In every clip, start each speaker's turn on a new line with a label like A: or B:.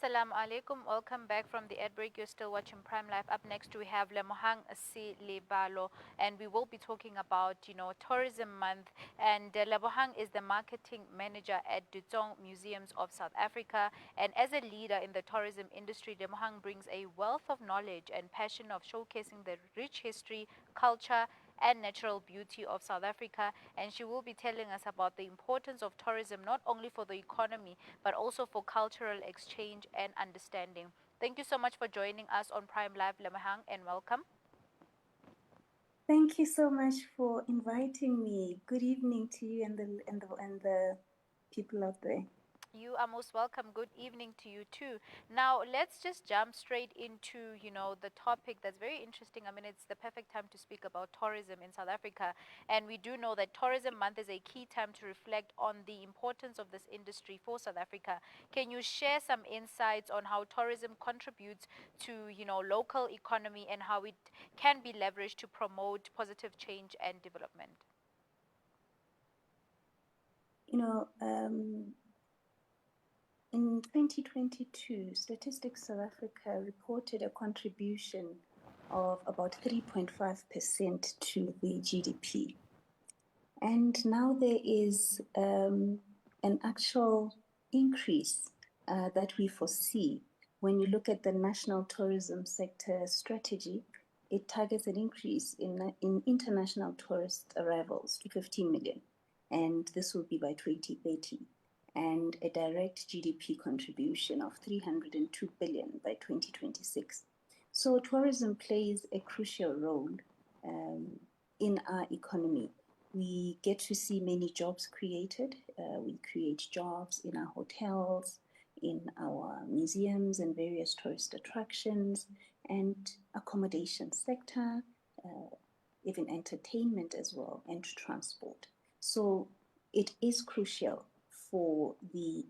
A: Assalamu alaikum. Welcome back from the ad break. You're still watching Prime Life. Up next, we have Lemohang Selebalo, and we will be talking about, Tourism Month. And Lemohang is the marketing manager at Ditsong Museums of South Africa. And as a leader in the tourism industry, Lemohang brings a wealth of knowledge and passion of showcasing the rich history, culture, and natural beauty of South Africa. And she will be telling us about the importance of tourism, not only for the economy, but also for cultural exchange and understanding. Thank you so much for joining us on Prime Live, Lemohang, and welcome.
B: Thank you so much for inviting me. Good evening to you and the people out there.
A: You are most welcome. Good evening to you too. Now, let's just jump straight into, the topic that's very interesting. I mean, it's the perfect time to speak about tourism in South Africa. And we do know that Tourism Month is a key time to reflect on the importance of this industry for South Africa. Can you share some insights on how tourism contributes to, local economy and how it can be leveraged to promote positive change and development?
B: You know, in 2022, Statistics South Africa reported a contribution of about 3.5% to the GDP. And now there is an actual increase that we foresee. When you look at the National Tourism Sector Strategy, it targets an increase in international tourist arrivals to 15 million. And this will be by 2030. And a direct GDP contribution of 302 billion by 2026. So tourism plays a crucial role in our economy. We get to see many jobs created. We create jobs in our hotels, in our museums and various tourist attractions, and accommodation sector, even entertainment as well, and transport. So it is crucial for the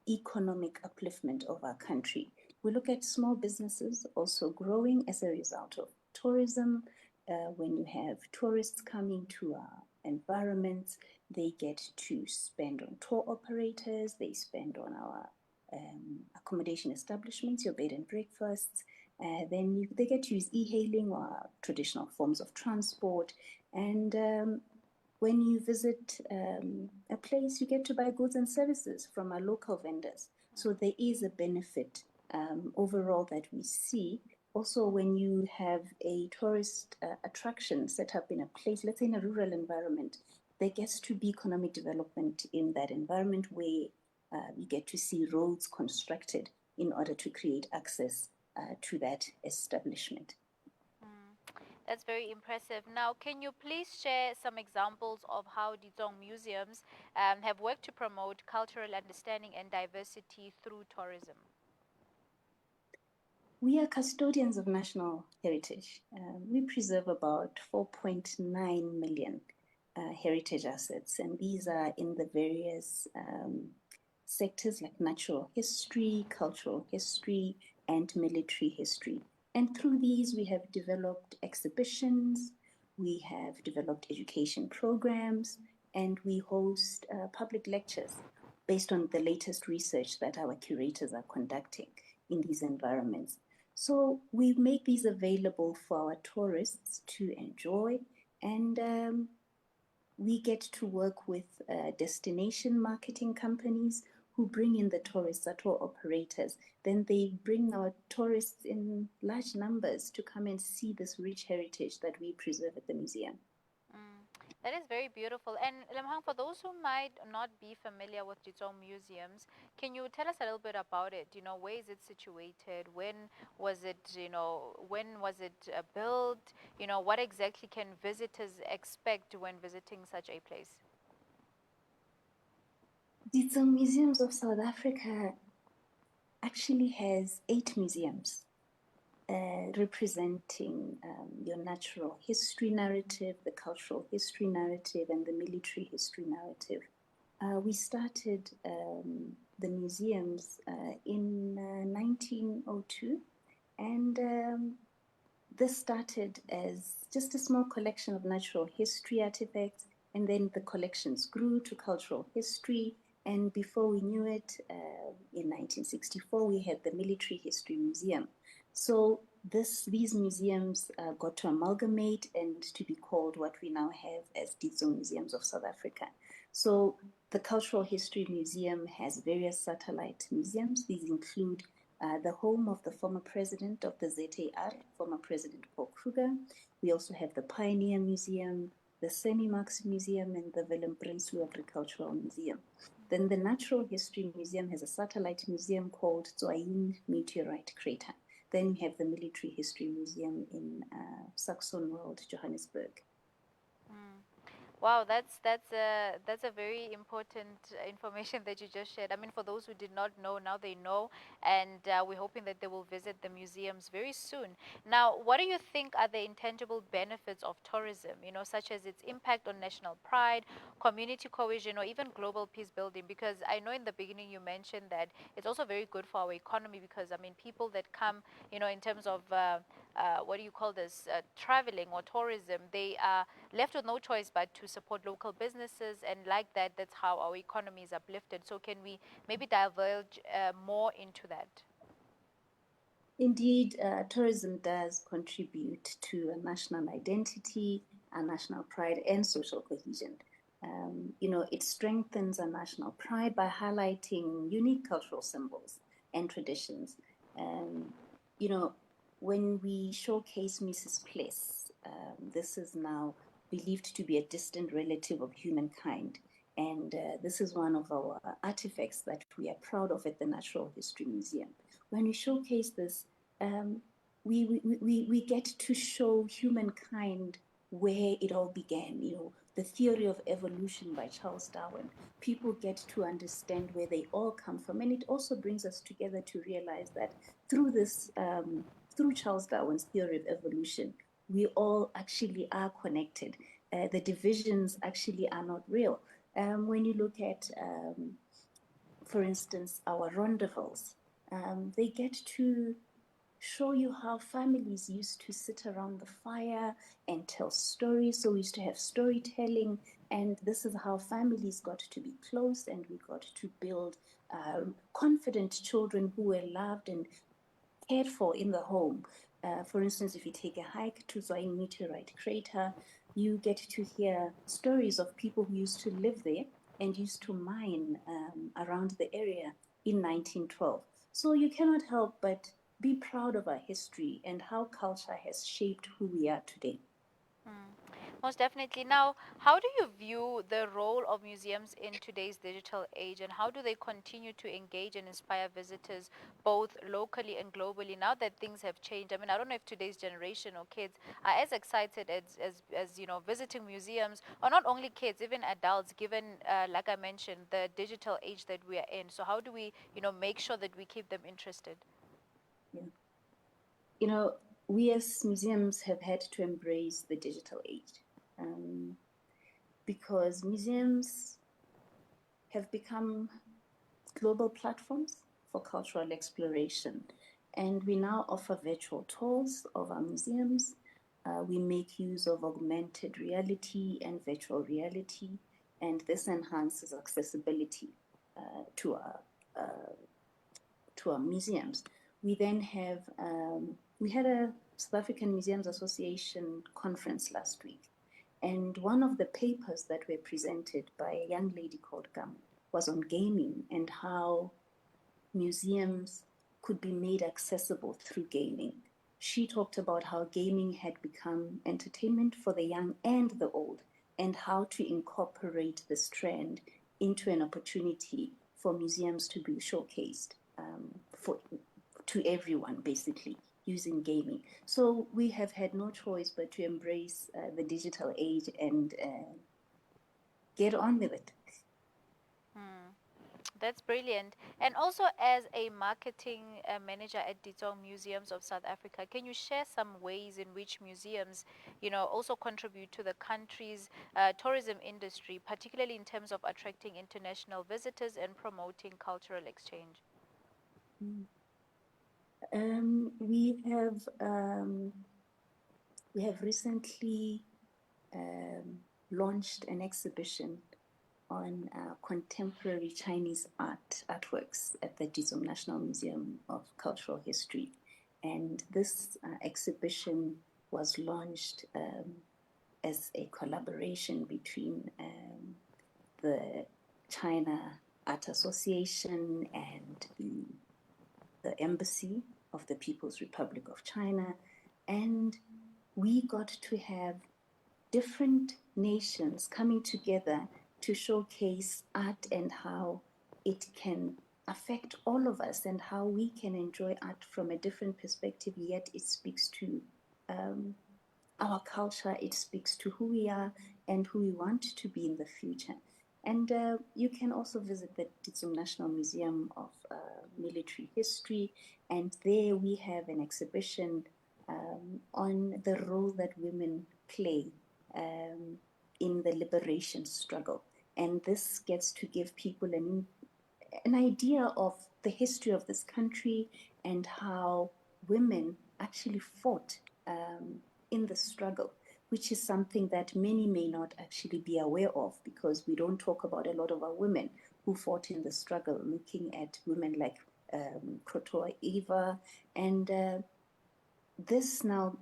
B: economic upliftment of our country. We look at small businesses also growing as a result of tourism. When you have tourists coming to our environments, they get to spend on tour operators, they spend on our accommodation establishments, your bed and breakfasts. They get to use e-hailing or traditional forms of transport. And when you visit a place, you get to buy goods and services from our local vendors. So there is a benefit overall that we see. Also, when you have a tourist attraction set up in a place, let's say in a rural environment, there gets to be economic development in that environment where you get to see roads constructed in order to create access to that establishment.
A: That's very impressive. Now, can you please share some examples of how Ditsong museums have worked to promote cultural understanding and diversity through tourism?
B: We are custodians of national heritage. We preserve about 4.9 million heritage assets, and these are in the various sectors like natural history, cultural history, and military history. And through these, we have developed exhibitions, we have developed education programs, and we host public lectures based on the latest research that our curators are conducting in these environments. So we make these available for our tourists to enjoy, and we get to work with destination marketing companies who bring in the tourists, our tour operators. Then they bring our tourists in large numbers to come and see this rich heritage that we preserve at the museum.
A: That is very beautiful. And Lemhang, for those who might not be familiar with Ditsong museums, can you tell us a little bit about it? Where is it situated? When was it, built? What exactly can visitors expect when visiting such a place?
B: Ditsong Museums of South Africa actually has 8 museums representing your natural history narrative, the cultural history narrative, and the military history narrative. We started the museums in 1902, and this started as just a small collection of natural history artifacts, and then the collections grew to cultural history, And before we knew it, in 1964, we had the Military History Museum. So these museums got to amalgamate and to be called what we now have as Ditsong Museums of South Africa. So the Cultural History Museum has various satellite museums. These include the home of the former president of the ZAR, former President Paul Kruger. We also have the Pioneer Museum, the Semi-Max Museum, and the Willem Prinsloo Agricultural Museum. Then the Natural History Museum has a satellite museum called Tswayin Meteorite Crater. Then you have the Military History Museum in Saxon World, Johannesburg.
A: Mm. Wow, that's a very important information that you just shared. I mean, for those who did not know, now they know, and we're hoping that they will visit the museums very soon. Now, what do you think are the intangible benefits of tourism? Such as its impact on national pride, community cohesion, or even global peace building? Because I know in the beginning you mentioned that it's also very good for our economy. Because I mean, people that come, in terms of what do you call this, traveling or tourism, they are left with no choice but to support local businesses, and like that, that's how our economy is uplifted. So can we maybe divulge more into that?
B: Indeed, tourism does contribute to a national identity, a national pride, and social cohesion. It strengthens a national pride by highlighting unique cultural symbols and traditions. Um, you know, when we showcase Mrs. Place, this is now believed to be a distant relative of humankind. And this is one of our artifacts that we are proud of at the Natural History Museum. When we showcase this, um, we get to show humankind where it all began, the theory of evolution by Charles Darwin. People get to understand where they all come from. And it also brings us together to realize that through through Charles Darwin's theory of evolution, we all actually are connected. The divisions actually are not real. When you look at, for instance, our rendezvous, they get to show you how families used to sit around the fire and tell stories. So we used to have storytelling, and this is how families got to be close, and we got to build confident children who were loved and cared for in the home. For instance, if you take a hike to Zoin Meteorite Crater, you get to hear stories of people who used to live there and used to mine around the area in 1912. So you cannot help but be proud of our history and how culture has shaped who we are today.
A: Mm. Most definitely. Now, how do you view the role of museums in today's digital age, and how do they continue to engage and inspire visitors both locally and globally now that things have changed? I mean, I don't know if today's generation or kids are as excited as visiting museums, or not only kids, even adults, given, like I mentioned, the digital age that we are in. So how do we, make sure that we keep them interested?
B: Yeah. You know, we as museums have had to embrace the digital age, because museums have become global platforms for cultural exploration. And we now offer virtual tours of our museums. We make use of augmented reality and virtual reality, and this enhances accessibility to our museums. We then have we had a South African Museums Association conference last week, and one of the papers that were presented by a young lady called Gam was on gaming and how museums could be made accessible through gaming. She talked about how gaming had become entertainment for the young and the old, and how to incorporate this trend into an opportunity for museums to be showcased for to everyone, basically using gaming. So we have had no choice but to embrace the digital age and get on with it.
A: Hmm. That's brilliant. And also, as a marketing manager at Ditsong Museums of South Africa, can you share some ways in which museums, also contribute to the country's tourism industry, particularly in terms of attracting international visitors and promoting cultural exchange?
B: Mm. Um, we have um, we have recently launched an exhibition on contemporary Chinese artworks at the Ditsong National Museum of Cultural History. And this exhibition was launched as a collaboration between the China Art Association and the Embassy of the People's Republic of China. And we got to have different nations coming together to showcase art and how it can affect all of us and how we can enjoy art from a different perspective, yet it speaks to our culture, it speaks to who we are and who we want to be in the future. And you can also visit the Ditsong National Museum of Military History, and there we have an exhibition on the role that women play in the liberation struggle. And this gets to give people an idea of the history of this country and how women actually fought in the struggle, which is something that many may not actually be aware of because we don't talk about a lot of our women who fought in the struggle, looking at women like Krotoa Eva. And this now,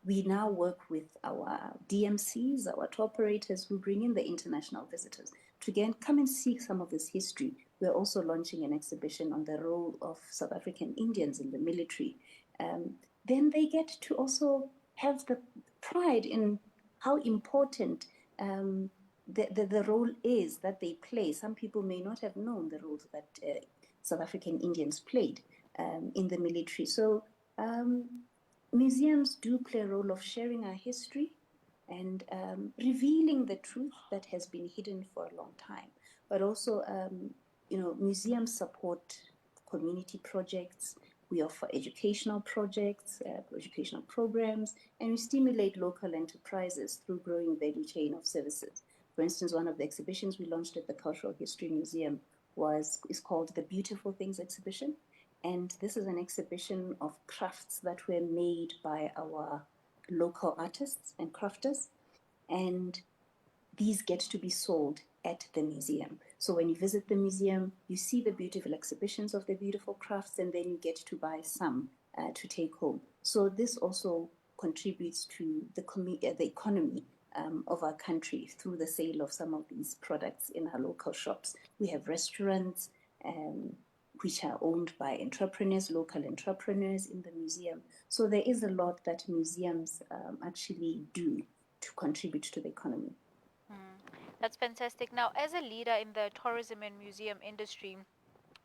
B: we now work with our DMCs, our tour operators who bring in the international visitors to again come and see some of this history. We're also launching an exhibition on the role of South African Indians in the military. Then they get to also have the pride in how important the role is that they play. Some people may not have known the roles that South African Indians played in the military. So museums do play a role of sharing our history and revealing the truth that has been hidden for a long time. But also, museums support community projects. We offer educational projects, educational programs, and we stimulate local enterprises through growing value chain of services. For instance, one of the exhibitions we launched at the Cultural History Museum is called the Beautiful Things Exhibition. And this is an exhibition of crafts that were made by our local artists and crafters. And these get to be sold at the museum. So when you visit the museum, you see the beautiful exhibitions of the beautiful crafts, and then you get to buy some to take home. So this also contributes to the economy of our country through the sale of some of these products in our local shops. We have restaurants which are owned by entrepreneurs, local entrepreneurs in the museum. So there is a lot that museums actually do to contribute to the economy.
A: That's fantastic. Now, as a leader in the tourism and museum industry,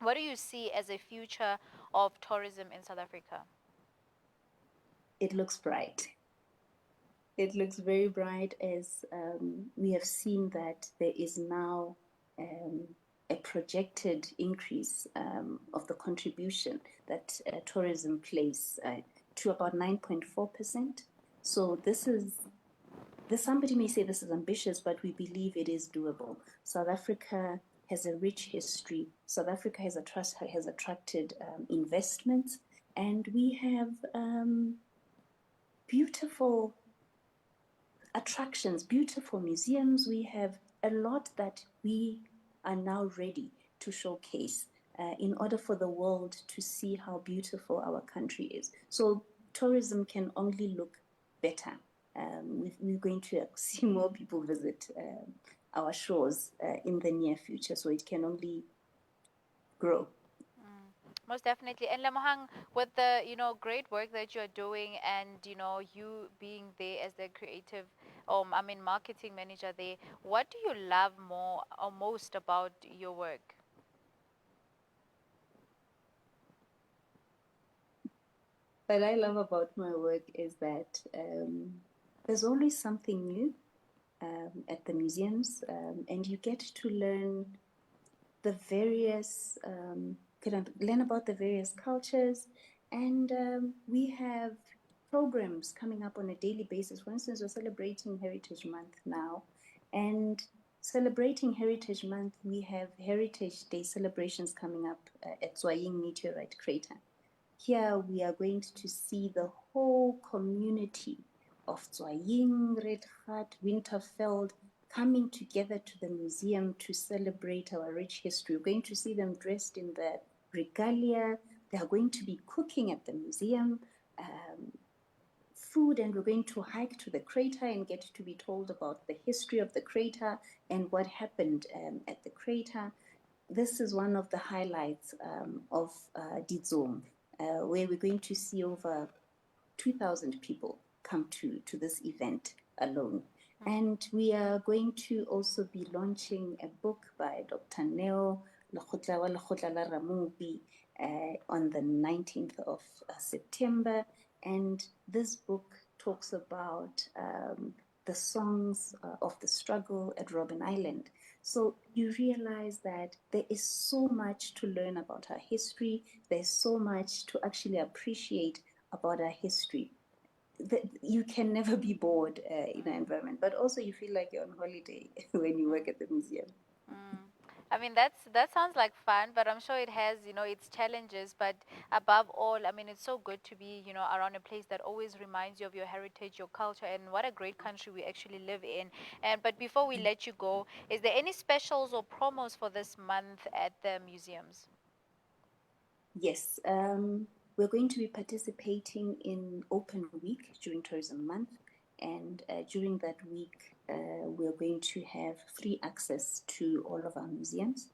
A: what do you see as a future of tourism in South Africa?
B: It looks bright. It looks very bright as we have seen that there is now a projected increase of the contribution that tourism plays to about 9.4%. So somebody may say this is ambitious, but we believe it is doable. South Africa has a rich history. South Africa has attracted investments, and we have beautiful attractions, beautiful museums. We have a lot that we are now ready to showcase in order for the world to see how beautiful our country is. So tourism can only look better. We're going to see more people visit our shores in the near future, so it can only grow.
A: Most definitely. And Lemohang, with the great work that you're doing, and you being there as the creative, marketing manager there, what do you love more or most about your work?
B: What I love about my work is that there's always something new at the museums, and you get to learn the various learn about the various cultures, and we have programs coming up on a daily basis. For instance, we're celebrating Heritage Month now, and celebrating Heritage Month, we have Heritage Day celebrations coming up at Zwaying Meteorite Crater. Here we are going to see the whole community of Zwaying, Red Hat, Winterveld coming together to the museum to celebrate our rich history. We're going to see them dressed in the regalia. They are going to be cooking at the museum. Food, and we're going to hike to the crater and get to be told about the history of the crater and what happened at the crater. This is one of the highlights of Ditsong, where we're going to see over 2,000 people come to this event alone. And we are going to also be launching a book by Dr. Neo Lekgotla la Ramobi on the 19th of September. And this book talks about the songs of the struggle at Robben Island. So you realize that there is so much to learn about our history. There's so much to actually appreciate about our history. You can never be bored in an environment, but also you feel like you're on holiday when you work at the museum.
A: Mm. I mean, that sounds like fun, but I'm sure it has, its challenges. But above all, I mean, it's so good to be, around a place that always reminds you of your heritage, your culture, and what a great country we actually live in. And but before we let you go, is there any specials or promos for this month at the museums?
B: Yes, we're going to be participating in Open Week during Tourism Month, and during that week, we're going to have free access to all of our museums.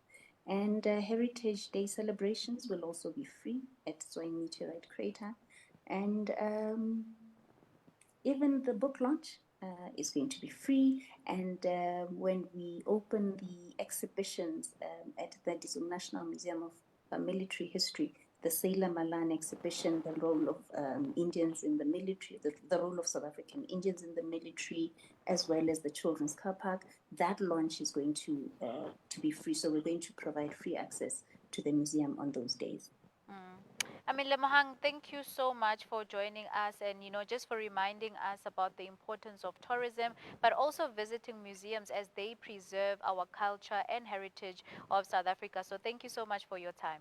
B: And Heritage Day celebrations will also be free at Soy Meteorite Crater. And even the book launch is going to be free. And when we open the exhibitions at the Ditsong National Museum of Military History, the Sailor Malan exhibition, the role of Indians in the military, the role of South African Indians in the military, as well as the Children's Car Park, that launch is going to be free. So we're going to provide free access to the museum on those days.
A: Mm. I mean, Lemohang, thank you so much for joining us and, just for reminding us about the importance of tourism, but also visiting museums as they preserve our culture and heritage of South Africa. So thank you so much for your time.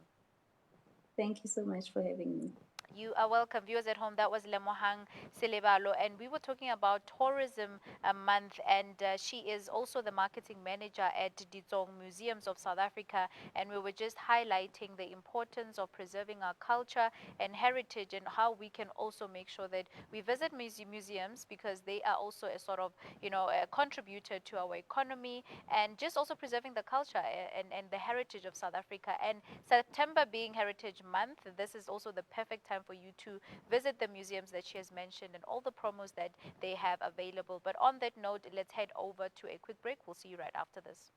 B: Thank you so much for having me.
A: You are welcome, viewers at home. That was Lemohang Selebalo, and we were talking about tourism month. And she is also the marketing manager at Ditsong Museums of South Africa. And we were just highlighting the importance of preserving our culture and heritage, and how we can also make sure that we visit museums, because they are also a sort of a contributor to our economy, and just also preserving the culture and the heritage of South Africa. And September being Heritage Month, this is also the perfect time for you to visit the museums that she has mentioned and all the promos that they have available. But on that note, let's head over to a quick break. We'll see you right after this.